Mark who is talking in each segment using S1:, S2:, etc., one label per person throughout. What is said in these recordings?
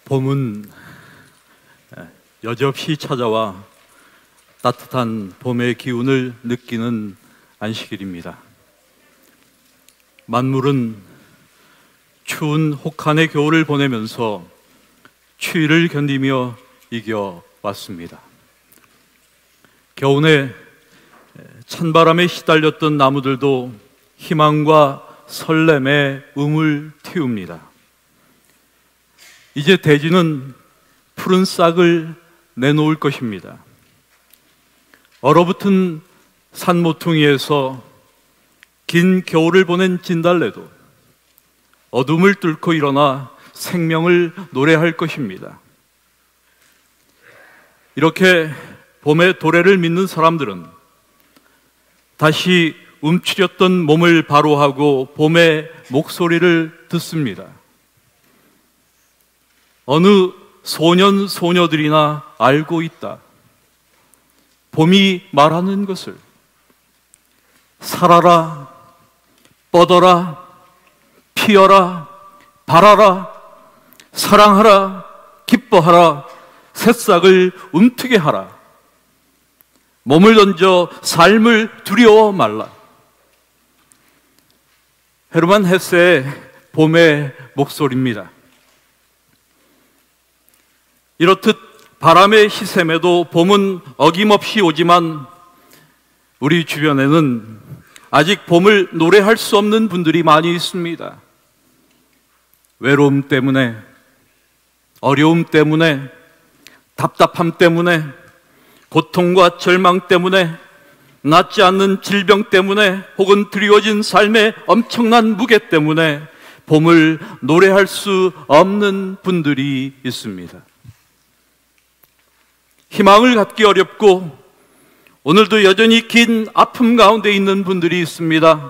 S1: 봄은 여접히 찾아와 따뜻한 봄의 기운을 느끼는 안식일입니다. 만물은 추운 혹한의 겨울을 보내면서 추위를 견디며 이겨왔습니다. 겨우내 찬바람에 시달렸던 나무들도 희망과 설렘의 음을 틔웁니다. 이제 대지는 푸른 싹을 내놓을 것입니다. 얼어붙은 산 모퉁이에서 긴 겨울을 보낸 진달래도 어둠을 뚫고 일어나 생명을 노래할 것입니다. 이렇게 봄의 도래를 믿는 사람들은 다시 움츠렸던 몸을 바로하고 봄의 목소리를 듣습니다. 어느 소년 소녀들이나 알고 있다. 봄이 말하는 것을. 살아라, 뻗어라, 피어라, 발하라, 사랑하라, 기뻐하라, 새싹을 움트게 하라. 몸을 던져 삶을 두려워 말라. 헤르만 헤세의 봄의 목소리입니다. 이렇듯 바람의 희샘에도 봄은 어김없이 오지만 우리 주변에는 아직 봄을 노래할 수 없는 분들이 많이 있습니다. 외로움 때문에, 어려움 때문에, 답답함 때문에, 고통과 절망 때문에, 낫지 않는 질병 때문에, 혹은 드리워진 삶의 엄청난 무게 때문에 봄을 노래할 수 없는 분들이 있습니다. 희망을 갖기 어렵고 오늘도 여전히 긴 아픔 가운데 있는 분들이 있습니다.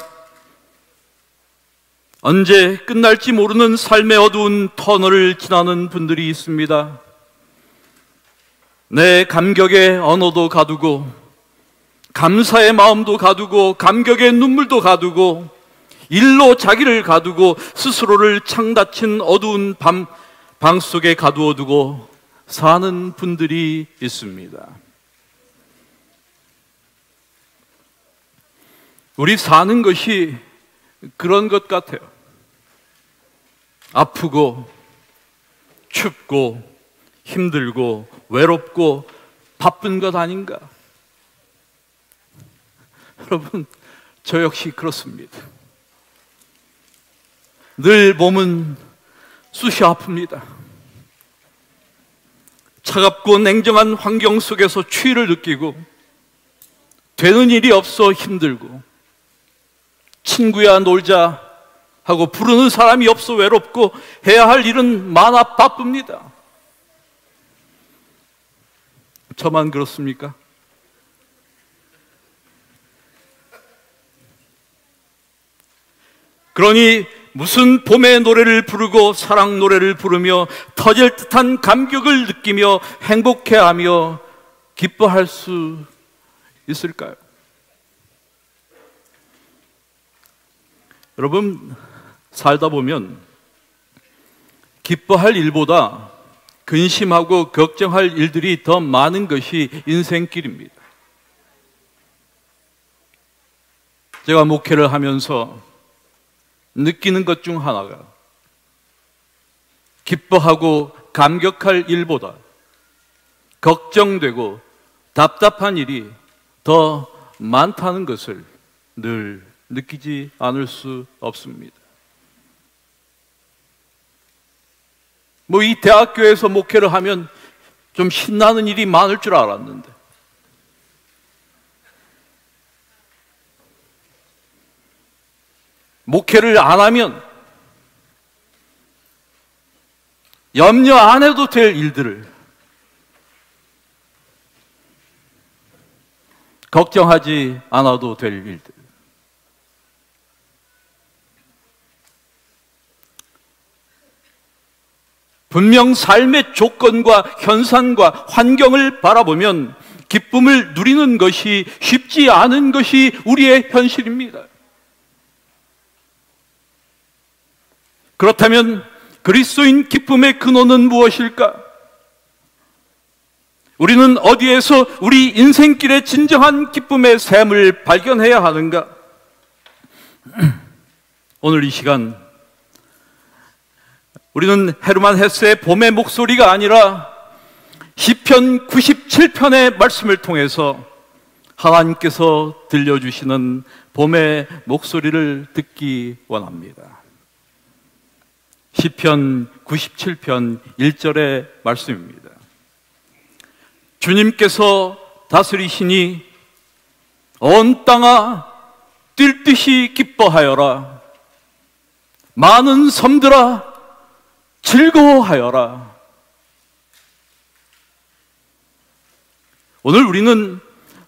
S1: 언제 끝날지 모르는 삶의 어두운 터널을 지나는 분들이 있습니다. 내 감격의 언어도 가두고, 감사의 마음도 가두고, 감격의 눈물도 가두고, 일로 자기를 가두고 스스로를 창닫힌 어두운 방 속에 가두어두고 사는 분들이 있습니다. 우리 사는 것이 그런 것 같아요. 아프고 춥고 힘들고 외롭고 바쁜 것 아닌가? 여러분, 저 역시 그렇습니다. 늘 몸은 쑤시 아픕니다. 차갑고 냉정한 환경 속에서 추위를 느끼고 되는 일이 없어 힘들고 친구야 놀자 하고 부르는 사람이 없어 외롭고 해야 할 일은 많아 바쁩니다. 저만 그렇습니까? 그러니 무슨 봄의 노래를 부르고 사랑 노래를 부르며 터질 듯한 감격을 느끼며 행복해하며 기뻐할 수 있을까요? 여러분, 살다 보면 기뻐할 일보다 근심하고 걱정할 일들이 더 많은 것이 인생길입니다. 제가 목회를 하면서 느끼는 것 중 하나가 기뻐하고 감격할 일보다 걱정되고 답답한 일이 더 많다는 것을 늘 느끼지 않을 수 없습니다. 이 대학교에서 목회를 하면 좀 신나는 일이 많을 줄 알았는데 목회를 안 하면 염려 안 해도 될 일들을 걱정하지 않아도 될 일들, 분명 삶의 조건과 현상과 환경을 바라보면 기쁨을 누리는 것이 쉽지 않은 것이 우리의 현실입니다. 그렇다면 그리스도인 기쁨의 근원은 무엇일까? 우리는 어디에서 우리 인생길의 진정한 기쁨의 샘을 발견해야 하는가? 오늘 이 시간 우리는 헤르만 헤세의 봄의 목소리가 아니라 시편 97편의 말씀을 통해서 하나님께서 들려주시는 봄의 목소리를 듣기 원합니다. 시편 97편 1절의 말씀입니다. 주님께서 다스리시니 온 땅아 뛸 듯이 기뻐하여라. 많은 섬들아 즐거워하여라. 오늘 우리는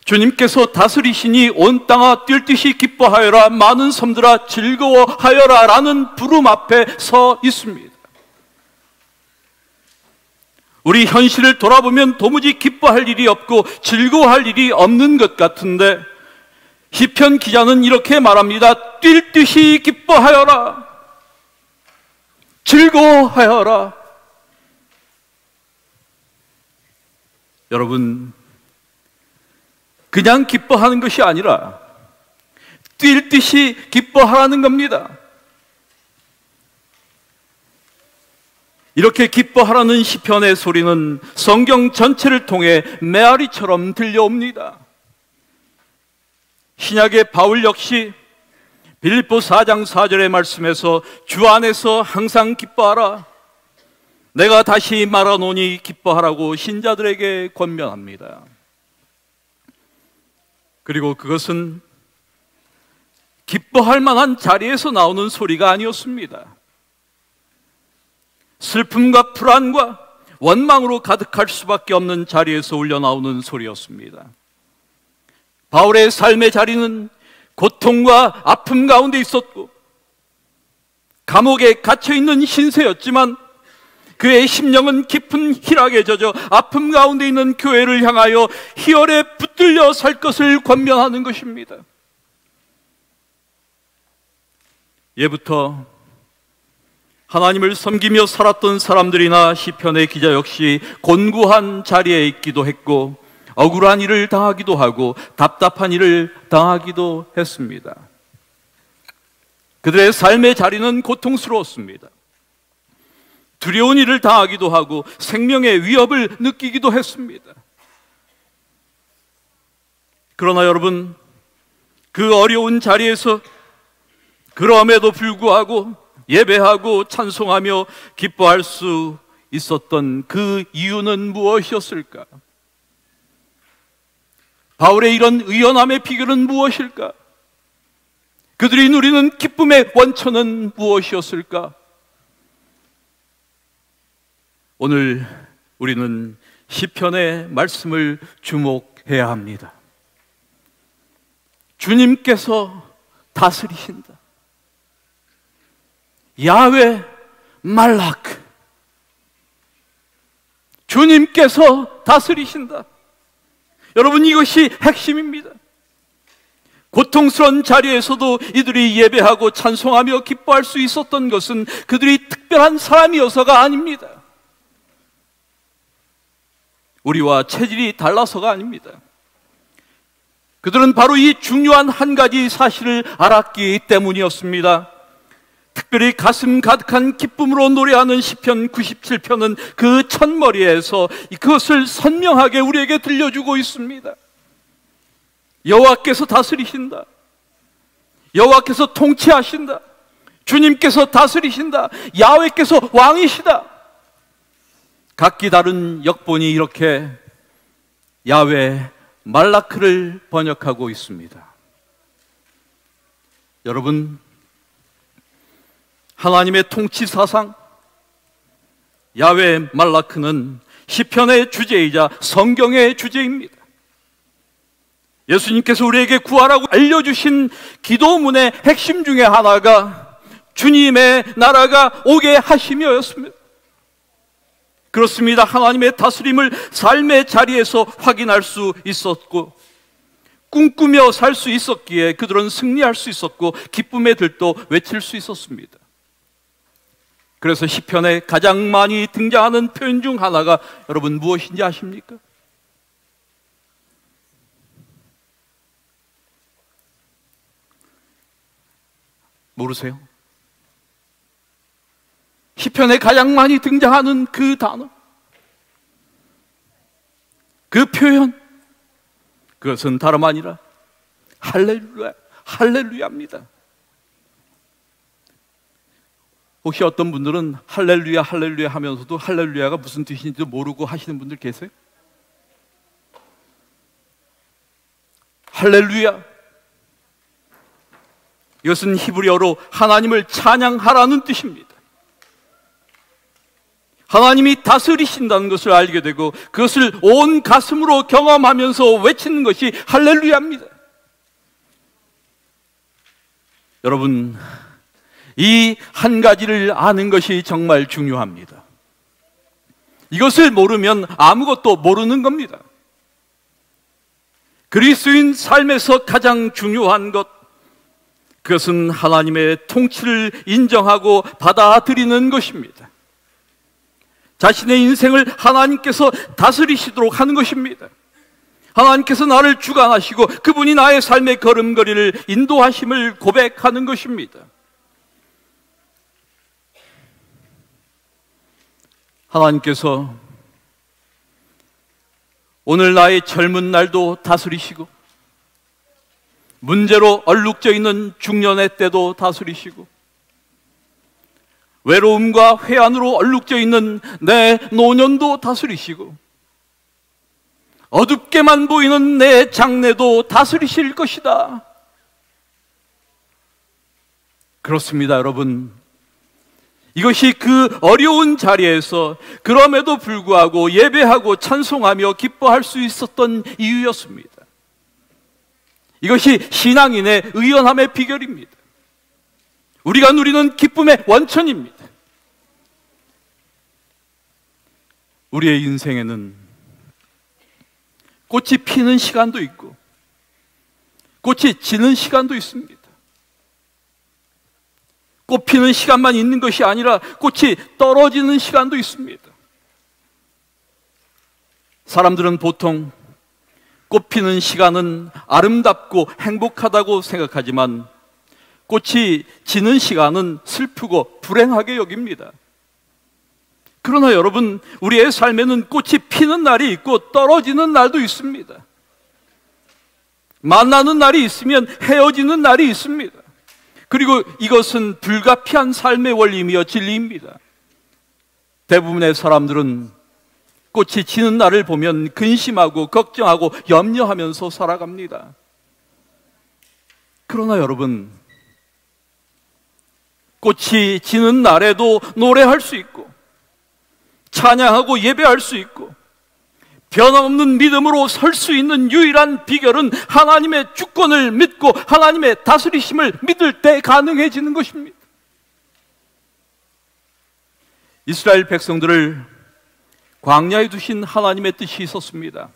S1: 주님께서 다스리시니 온 땅아 뛸 듯이 기뻐하여라. 많은 섬들아 즐거워하여라 라는 부름 앞에 서 있습니다. 우리 현실을 돌아보면 도무지 기뻐할 일이 없고 즐거워할 일이 없는 것 같은데 시편 기자는 이렇게 말합니다. 뛸 듯이 기뻐하여라. 즐거워하여라. 여러분, 그냥 기뻐하는 것이 아니라 뛸 듯이 기뻐하라는 겁니다. 이렇게 기뻐하라는 시편의 소리는 성경 전체를 통해 메아리처럼 들려옵니다. 신약의 바울 역시 빌립보 4장 4절의 말씀에서 주 안에서 항상 기뻐하라. 내가 다시 말하노니 기뻐하라고 신자들에게 권면합니다. 그리고 그것은 기뻐할 만한 자리에서 나오는 소리가 아니었습니다. 슬픔과 불안과 원망으로 가득할 수밖에 없는 자리에서 울려나오는 소리였습니다. 바울의 삶의 자리는 고통과 아픔 가운데 있었고 감옥에 갇혀있는 신세였지만 그의 심령은 깊은 희락에 젖어 아픔 가운데 있는 교회를 향하여 희열에 붙들려 살 것을 권면하는 것입니다. 예부터 하나님을 섬기며 살았던 사람들이나 시편의 기자 역시 곤고한 자리에 있기도 했고 억울한 일을 당하기도 하고 답답한 일을 당하기도 했습니다. 그들의 삶의 자리는 고통스러웠습니다. 두려운 일을 당하기도 하고 생명의 위협을 느끼기도 했습니다. 그러나 여러분, 그 어려운 자리에서 그럼에도 불구하고 예배하고 찬송하며 기뻐할 수 있었던 그 이유는 무엇이었을까? 바울의 이런 의연함의 비결은 무엇일까? 그들이 누리는 기쁨의 원천은 무엇이었을까? 오늘 우리는 시편의 말씀을 주목해야 합니다. 주님께서 다스리신다. 야훼 말라크. 주님께서 다스리신다. 여러분, 이것이 핵심입니다. 고통스러운 자리에서도 이들이 예배하고 찬송하며 기뻐할 수 있었던 것은 그들이 특별한 사람이어서가 아닙니다. 우리와 체질이 달라서가 아닙니다. 그들은 바로 이 중요한 한 가지 사실을 알았기 때문이었습니다. 특별히 가슴 가득한 기쁨으로 노래하는 시편 97편은 그 첫머리에서 그것을 선명하게 우리에게 들려주고 있습니다. 여호와께서 다스리신다. 여호와께서 통치하신다. 주님께서 다스리신다. 야훼께서 왕이시다. 각기 다른 역본이 이렇게 야훼 말라크를 번역하고 있습니다. 여러분, 하나님의 통치 사상 야훼 말라크는 시편의 주제이자 성경의 주제입니다. 예수님께서 우리에게 구하라고 알려주신 기도문의 핵심 중에 하나가 주님의 나라가 오게 하심이었습니다. 그렇습니다. 하나님의 다스림을 삶의 자리에서 확인할 수 있었고 꿈꾸며 살 수 있었기에 그들은 승리할 수 있었고 기쁨의 들도 외칠 수 있었습니다. 그래서 시편에 가장 많이 등장하는 표현 중 하나가 여러분 무엇인지 아십니까? 모르세요? 시편에 가장 많이 등장하는 그 단어, 그 표현, 그것은 다름 아니라 할렐루야, 할렐루야입니다. 혹시 어떤 분들은 할렐루야, 할렐루야 하면서도 할렐루야가 무슨 뜻인지도 모르고 하시는 분들 계세요? 할렐루야, 이것은 히브리어로 하나님을 찬양하라는 뜻입니다. 하나님이 다스리신다는 것을 알게 되고 그것을 온 가슴으로 경험하면서 외치는 것이 할렐루야입니다. 여러분, 이 한 가지를 아는 것이 정말 중요합니다. 이것을 모르면 아무것도 모르는 겁니다. 그리스도인 삶에서 가장 중요한 것, 그것은 하나님의 통치를 인정하고 받아들이는 것입니다. 자신의 인생을 하나님께서 다스리시도록 하는 것입니다. 하나님께서 나를 주관하시고 그분이 나의 삶의 걸음걸이를 인도하심을 고백하는 것입니다. 하나님께서 오늘 나의 젊은 날도 다스리시고 문제로 얼룩져 있는 중년의 때도 다스리시고 외로움과 회한으로 얼룩져 있는 내 노년도 다스리시고 어둡게만 보이는 내 장래도 다스리실 것이다. 그렇습니다, 여러분. 이것이 그 어려운 자리에서 그럼에도 불구하고 예배하고 찬송하며 기뻐할 수 있었던 이유였습니다. 이것이 신앙인의 의연함의 비결입니다. 우리가 누리는 기쁨의 원천입니다. 우리의 인생에는 꽃이 피는 시간도 있고 꽃이 지는 시간도 있습니다. 꽃 피는 시간만 있는 것이 아니라 꽃이 떨어지는 시간도 있습니다. 사람들은 보통 꽃 피는 시간은 아름답고 행복하다고 생각하지만 꽃이 지는 시간은 슬프고 불행하게 여깁니다. 그러나 여러분, 우리의 삶에는 꽃이 피는 날이 있고 떨어지는 날도 있습니다. 만나는 날이 있으면 헤어지는 날이 있습니다. 그리고 이것은 불가피한 삶의 원리이며 진리입니다. 대부분의 사람들은 꽃이 지는 날을 보면 근심하고 걱정하고 염려하면서 살아갑니다. 그러나 여러분, 꽃이 지는 날에도 노래할 수 있고 찬양하고 예배할 수 있고 변함없는 믿음으로 설 수 있는 유일한 비결은 하나님의 주권을 믿고 하나님의 다스리심을 믿을 때 가능해지는 것입니다. 이스라엘 백성들을 광야에 두신 하나님의 뜻이 있었습니다.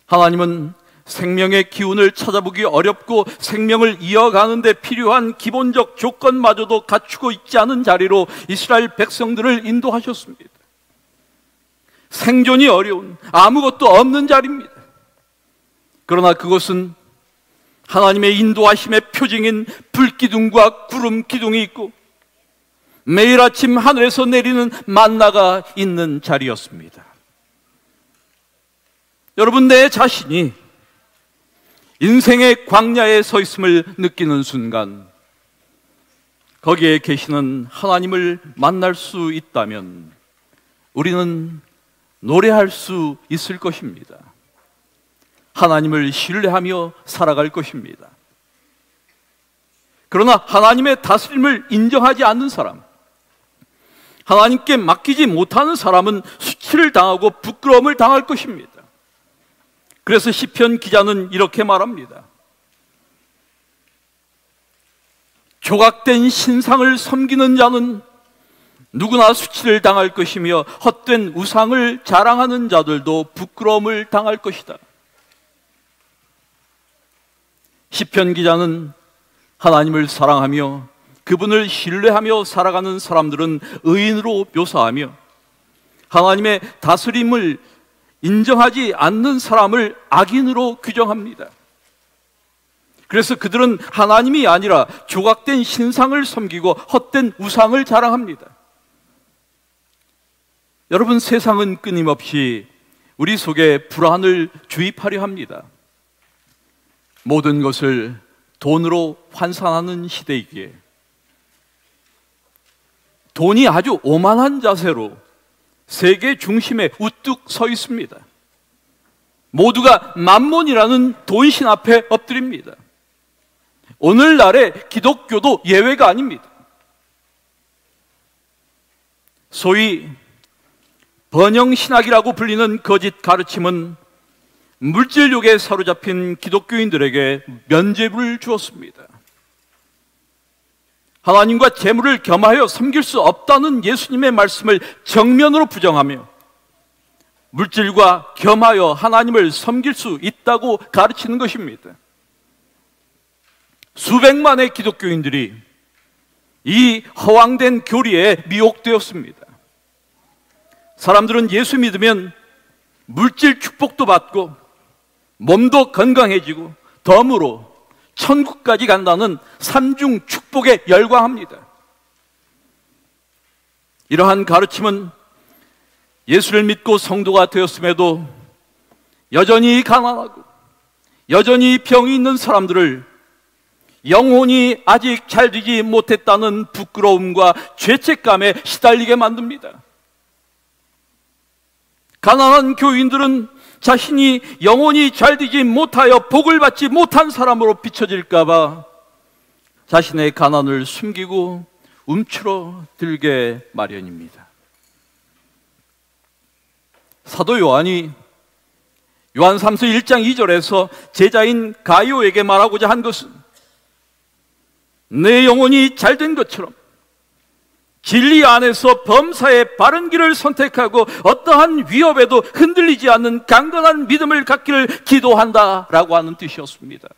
S1: 하나님은 생명의 기운을 찾아보기 어렵고 생명을 이어가는 데 필요한 기본적 조건마저도 갖추고 있지 않은 자리로 이스라엘 백성들을 인도하셨습니다. 생존이 어려운 아무것도 없는 자리입니다. 그러나 그것은 하나님의 인도하심의 표징인 불기둥과 구름 기둥이 있고 매일 아침 하늘에서 내리는 만나가 있는 자리였습니다. 여러분, 내 자신이 인생의 광야에 서 있음을 느끼는 순간 거기에 계시는 하나님을 만날 수 있다면 우리는 노래할 수 있을 것입니다. 하나님을 신뢰하며 살아갈 것입니다. 그러나 하나님의 다스림을 인정하지 않는 사람, 하나님께 맡기지 못하는 사람은 수치를 당하고 부끄러움을 당할 것입니다. 그래서 시편 기자는 이렇게 말합니다. 조각된 신상을 섬기는 자는 누구나 수치를 당할 것이며 헛된 우상을 자랑하는 자들도 부끄러움을 당할 것이다. 시편 기자는 하나님을 사랑하며 그분을 신뢰하며 살아가는 사람들은 의인으로 묘사하며, 하나님의 다스림을 인정하지 않는 사람을 악인으로 규정합니다. 그래서 그들은 하나님이 아니라 조각된 신상을 섬기고 헛된 우상을 자랑합니다. 여러분, 세상은 끊임없이 우리 속에 불안을 주입하려 합니다. 모든 것을 돈으로 환산하는 시대이기에 돈이 아주 오만한 자세로 세계 중심에 우뚝 서 있습니다. 모두가 만몬이라는 돈신 앞에 엎드립니다. 오늘날의 기독교도 예외가 아닙니다. 소위 번영신학이라고 불리는 거짓 가르침은 물질욕에 사로잡힌 기독교인들에게 면죄부를 주었습니다. 하나님과 재물을 겸하여 섬길 수 없다는 예수님의 말씀을 정면으로 부정하며 물질과 겸하여 하나님을 섬길 수 있다고 가르치는 것입니다. 수백만의 기독교인들이 이 허황된 교리에 미혹되었습니다. 사람들은 예수 믿으면 물질 축복도 받고 몸도 건강해지고 덤으로 천국까지 간다는 삼중 축복에 열광합니다. 이러한 가르침은 예수를 믿고 성도가 되었음에도 여전히 가난하고 여전히 병이 있는 사람들을 영혼이 아직 잘 되지 못했다는 부끄러움과 죄책감에 시달리게 만듭니다. 가난한 교인들은 자신이 영혼이 잘 되지 못하여 복을 받지 못한 사람으로 비춰질까 봐 자신의 가난을 숨기고 움츠러들게 마련입니다. 사도 요한이 요한 3서 1장 2절에서 제자인 가이오에게 말하고자 한 것은 내 영혼이 잘된 것처럼 진리 안에서 범사의 바른 길을 선택하고 어떠한 위협에도 흔들리지 않는 강건한 믿음을 갖기를 기도한다라고 하는 뜻이었습니다.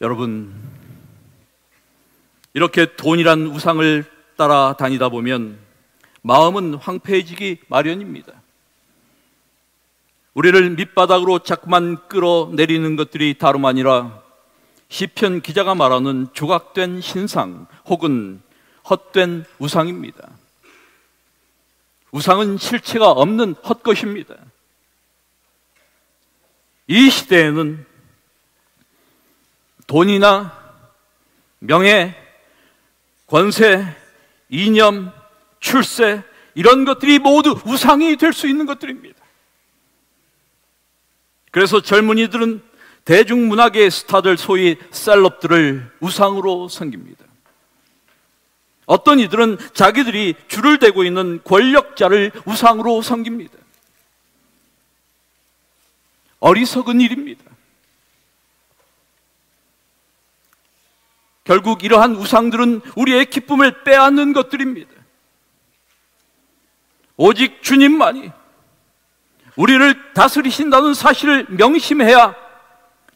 S1: 여러분, 이렇게 돈이란 우상을 따라다니다 보면 마음은 황폐해지기 마련입니다. 우리를 밑바닥으로 자꾸만 끌어내리는 것들이 다름 아니라 시편 기자가 말하는 조각된 신상 혹은 헛된 우상입니다. 우상은 실체가 없는 헛것입니다. 이 시대에는 돈이나 명예, 권세, 이념, 출세 이런 것들이 모두 우상이 될 수 있는 것들입니다. 그래서 젊은이들은 대중문화계의 스타들, 소위 셀럽들을 우상으로 섬깁니다. 어떤 이들은 자기들이 줄을 대고 있는 권력자를 우상으로 섬깁니다. 어리석은 일입니다. 결국 이러한 우상들은 우리의 기쁨을 빼앗는 것들입니다. 오직 주님만이 우리를 다스리신다는 사실을 명심해야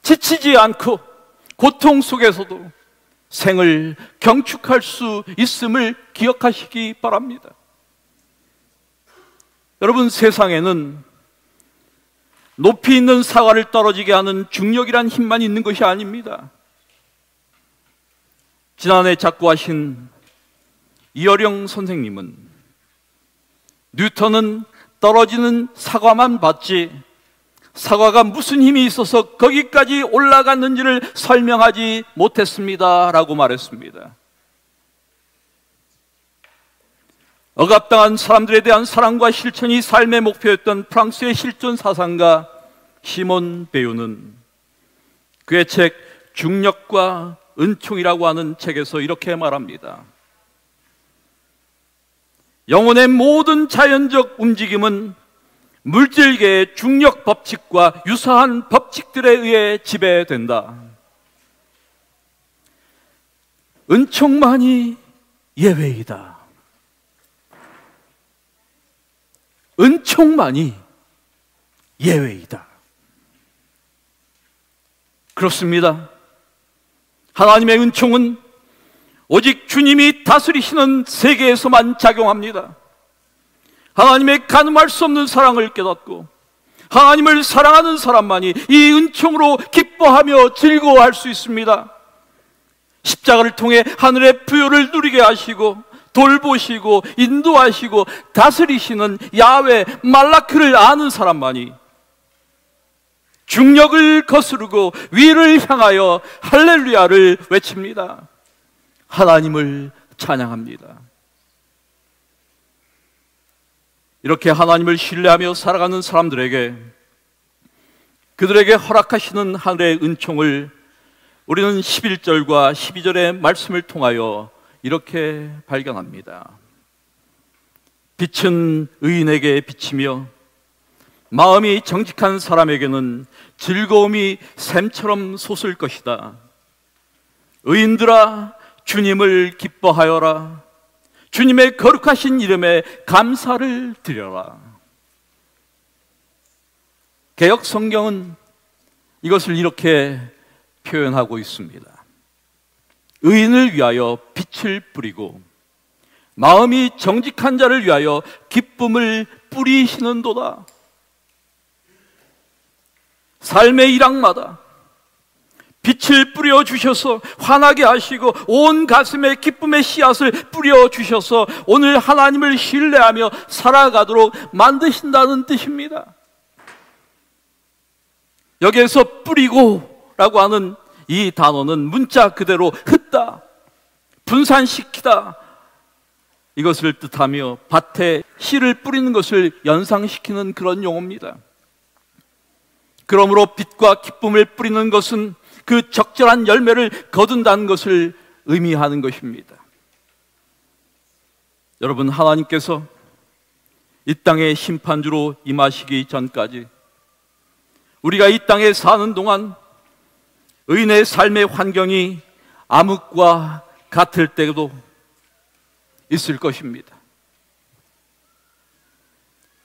S1: 지치지 않고 고통 속에서도 생을 경축할 수 있음을 기억하시기 바랍니다. 여러분, 세상에는 높이 있는 사과를 떨어지게 하는 중력이란 힘만 있는 것이 아닙니다. 지난해 작고하신 이어령 선생님은 뉴턴은 떨어지는 사과만 봤지 사과가 무슨 힘이 있어서 거기까지 올라갔는지를 설명하지 못했습니다 라고 말했습니다. 억압당한 사람들에 대한 사랑과 실천이 삶의 목표였던 프랑스의 실존 사상가 시몬 베유는 그의 책 중력과 은총이라고 하는 책에서 이렇게 말합니다. 영혼의 모든 자연적 움직임은 물질계의 중력 법칙과 유사한 법칙들에 의해 지배된다. 은총만이 예외이다. 은총만이 예외이다. 그렇습니다. 하나님의 은총은 오직 주님이 다스리시는 세계에서만 작용합니다. 하나님의 가늠할 수 없는 사랑을 깨닫고 하나님을 사랑하는 사람만이 이 은총으로 기뻐하며 즐거워할 수 있습니다. 십자가를 통해 하늘의 부요를 누리게 하시고 돌보시고 인도하시고 다스리시는 야훼 말라크를 아는 사람만이 중력을 거스르고 위를 향하여 할렐루야를 외칩니다. 하나님을 찬양합니다. 이렇게 하나님을 신뢰하며 살아가는 사람들에게, 그들에게 허락하시는 하늘의 은총을 우리는 11절과 12절의 말씀을 통하여 이렇게 발견합니다. 빛은 의인에게 비치며 마음이 정직한 사람에게는 즐거움이 샘처럼 솟을 것이다. 의인들아, 주님을 기뻐하여라. 주님의 거룩하신 이름에 감사를 드려라. 개역 성경은 이것을 이렇게 표현하고 있습니다. 의인을 위하여 빛을 뿌리고 마음이 정직한 자를 위하여 기쁨을 뿌리시는도다. 삶의 일항마다 빛을 뿌려주셔서 환하게 하시고 온 가슴에 기쁨의 씨앗을 뿌려주셔서 오늘 하나님을 신뢰하며 살아가도록 만드신다는 뜻입니다. 여기에서 뿌리고 라고 하는 이 단어는 문자 그대로 흩다, 분산시키다, 이것을 뜻하며 밭에 씨를 뿌리는 것을 연상시키는 그런 용어입니다. 그러므로 빛과 기쁨을 뿌리는 것은 그 적절한 열매를 거둔다는 것을 의미하는 것입니다. 여러분, 하나님께서 이 땅의 심판주로 임하시기 전까지 우리가 이 땅에 사는 동안 의인의 삶의 환경이 암흑과 같을 때도 있을 것입니다.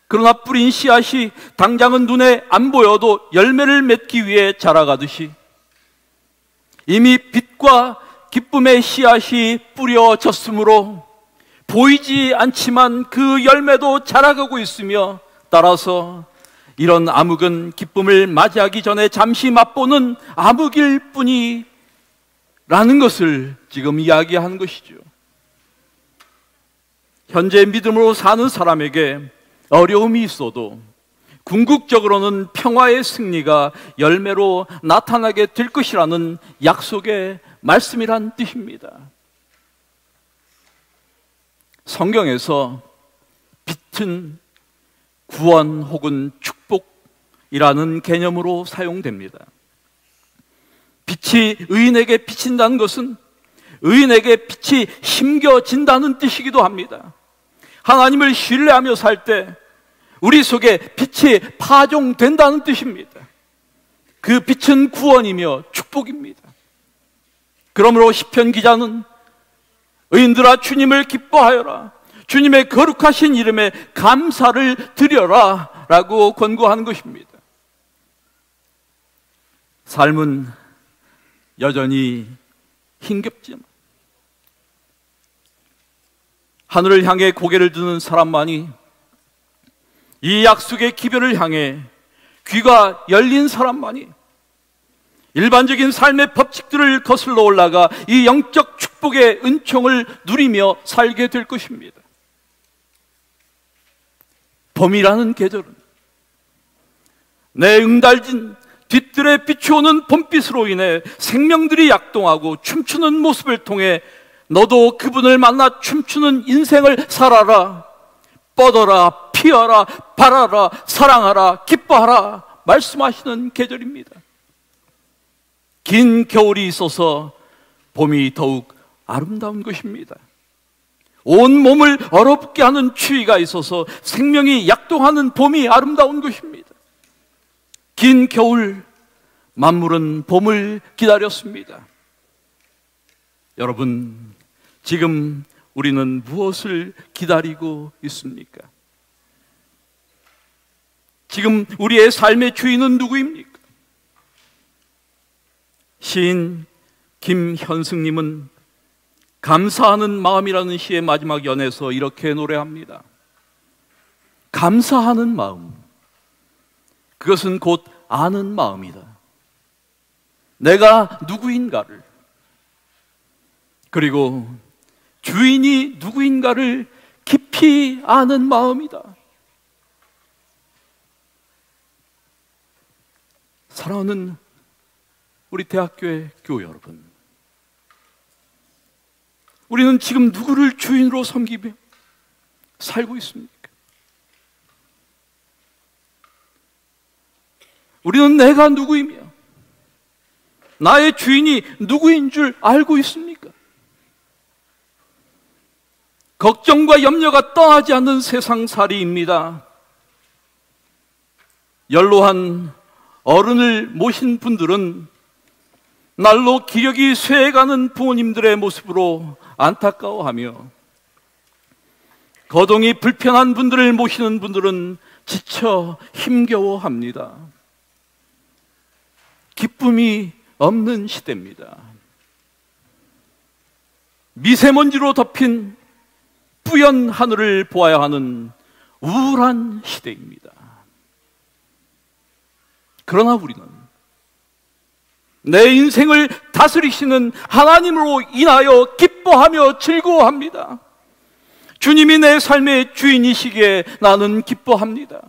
S1: 그러나 뿌린 씨앗이 당장은 눈에 안 보여도 열매를 맺기 위해 자라가듯이 이미 빛과 기쁨의 씨앗이 뿌려졌으므로 보이지 않지만 그 열매도 자라가고 있으며, 따라서 이런 암흑은 기쁨을 맞이하기 전에 잠시 맛보는 암흑일 뿐이라는 것을 지금 이야기하는 것이죠. 현재 믿음으로 사는 사람에게 어려움이 있어도 궁극적으로는 평화의 승리가 열매로 나타나게 될 것이라는 약속의 말씀이란 뜻입니다. 성경에서 빛은 구원 혹은 축복이라는 개념으로 사용됩니다. 빛이 의인에게 비친다는 것은 의인에게 빛이 심겨진다는 뜻이기도 합니다. 하나님을 신뢰하며 살 때 우리 속에 빛이 파종된다는 뜻입니다. 그 빛은 구원이며 축복입니다. 그러므로 시편 기자는 의인들아 주님을 기뻐하여라, 주님의 거룩하신 이름에 감사를 드려라 라고 권고하는 것입니다. 삶은 여전히 힘겹지만 하늘을 향해 고개를 드는 사람만이, 이 약속의 기별을 향해 귀가 열린 사람만이 일반적인 삶의 법칙들을 거슬러 올라가 이 영적 축복의 은총을 누리며 살게 될 것입니다. 봄이라는 계절은 내 응달진 뒤뜰에 비추오는 봄빛으로 인해 생명들이 약동하고 춤추는 모습을 통해 너도 그분을 만나 춤추는 인생을 살아라, 뻗어라, 피어라, 바라라, 사랑하라, 기뻐하라 말씀하시는 계절입니다. 긴 겨울이 있어서 봄이 더욱 아름다운 것입니다. 온 몸을 얼어붙게 하는 추위가 있어서 생명이 약동하는 봄이 아름다운 것입니다. 긴 겨울, 만물은 봄을 기다렸습니다. 여러분, 지금 우리는 무엇을 기다리고 있습니까? 지금 우리의 삶의 주인은 누구입니까? 시인 김현승님은 감사하는 마음이라는 시의 마지막 연에서 이렇게 노래합니다. 감사하는 마음, 그것은 곧 아는 마음이다. 내가 누구인가를, 그리고 주인이 누구인가를 깊이 아는 마음이다. 사랑하는 우리 대학교의 교우 여러분, 우리는 지금 누구를 주인으로 섬기며 살고 있습니까? 우리는 내가 누구이며 나의 주인이 누구인 줄 알고 있습니까? 걱정과 염려가 떠나지 않는 세상살이입니다. 연로한 어른을 모신 분들은 날로 기력이 쇠해가는 부모님들의 모습으로 안타까워하며, 거동이 불편한 분들을 모시는 분들은 지쳐 힘겨워합니다. 기쁨이 없는 시대입니다. 미세먼지로 덮인 뿌연 하늘을 보아야 하는 우울한 시대입니다. 그러나 우리는 내 인생을 다스리시는 하나님으로 인하여 기뻐하며 즐거워합니다. 주님이 내 삶의 주인이시기에 나는 기뻐합니다.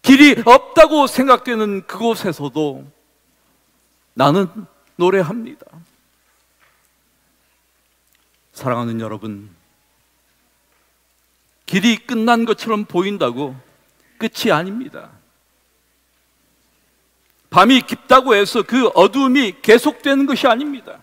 S1: 길이 없다고 생각되는 그곳에서도 나는 노래합니다. 사랑하는 여러분, 길이 끝난 것처럼 보인다고 끝이 아닙니다. 밤이 깊다고 해서 그 어두움이 계속되는 것이 아닙니다.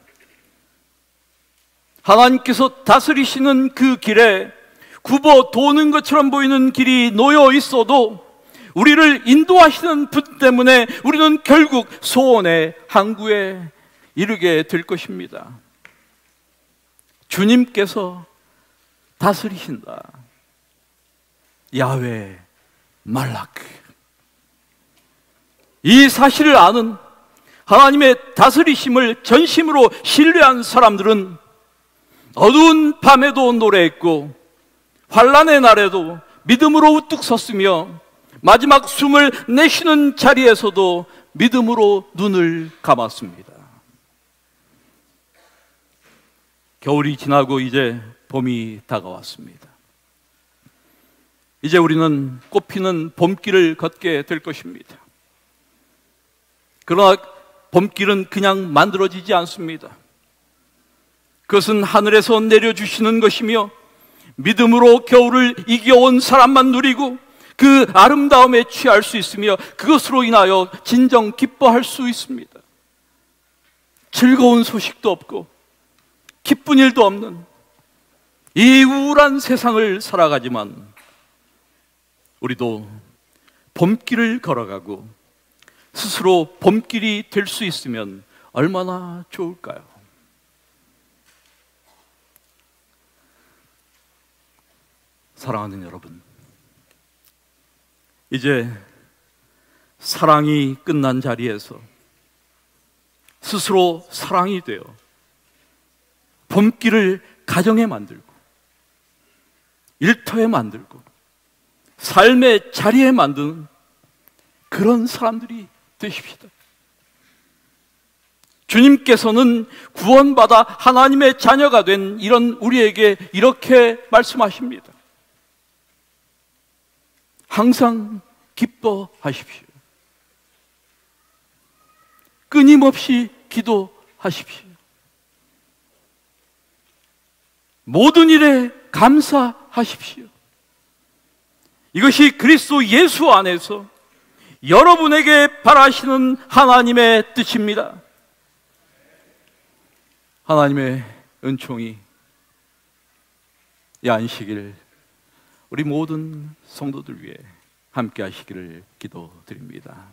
S1: 하나님께서 다스리시는 그 길에 굽어 도는 것처럼 보이는 길이 놓여 있어도 우리를 인도하시는 분 때문에 우리는 결국 소원의 항구에 이르게 될 것입니다. 주님께서 다스리신다. 야훼 말라크. 이 사실을 아는 하나님의 다스리심을 전심으로 신뢰한 사람들은 어두운 밤에도 노래했고 환난의 날에도 믿음으로 우뚝 섰으며 마지막 숨을 내쉬는 자리에서도 믿음으로 눈을 감았습니다. 겨울이 지나고 이제 봄이 다가왔습니다. 이제 우리는 꽃피는 봄길을 걷게 될 것입니다. 그러나 봄길은 그냥 만들어지지 않습니다. 그것은 하늘에서 내려주시는 것이며 믿음으로 겨울을 이겨온 사람만 누리고 그 아름다움에 취할 수 있으며 그것으로 인하여 진정 기뻐할 수 있습니다. 즐거운 소식도 없고 기쁜 일도 없는 이 우울한 세상을 살아가지만 우리도 봄길을 걸어가고 스스로 봄길이 될 수 있으면 얼마나 좋을까요? 사랑하는 여러분, 이제 사랑이 끝난 자리에서 스스로 사랑이 되어 봄길을 가정에 만들고 일터에 만들고 삶의 자리에 만드는 그런 사람들이 되십시다. 주님께서는 구원받아 하나님의 자녀가 된 이런 우리에게 이렇게 말씀하십니다. 항상 기뻐하십시오. 끊임없이 기도하십시오. 모든 일에 감사하십시오. 이것이 그리스도 예수 안에서 여러분에게 바라시는 하나님의 뜻입니다. 하나님의 은총이 이 안식일 우리 모든 성도들 위해 함께 하시기를 기도드립니다.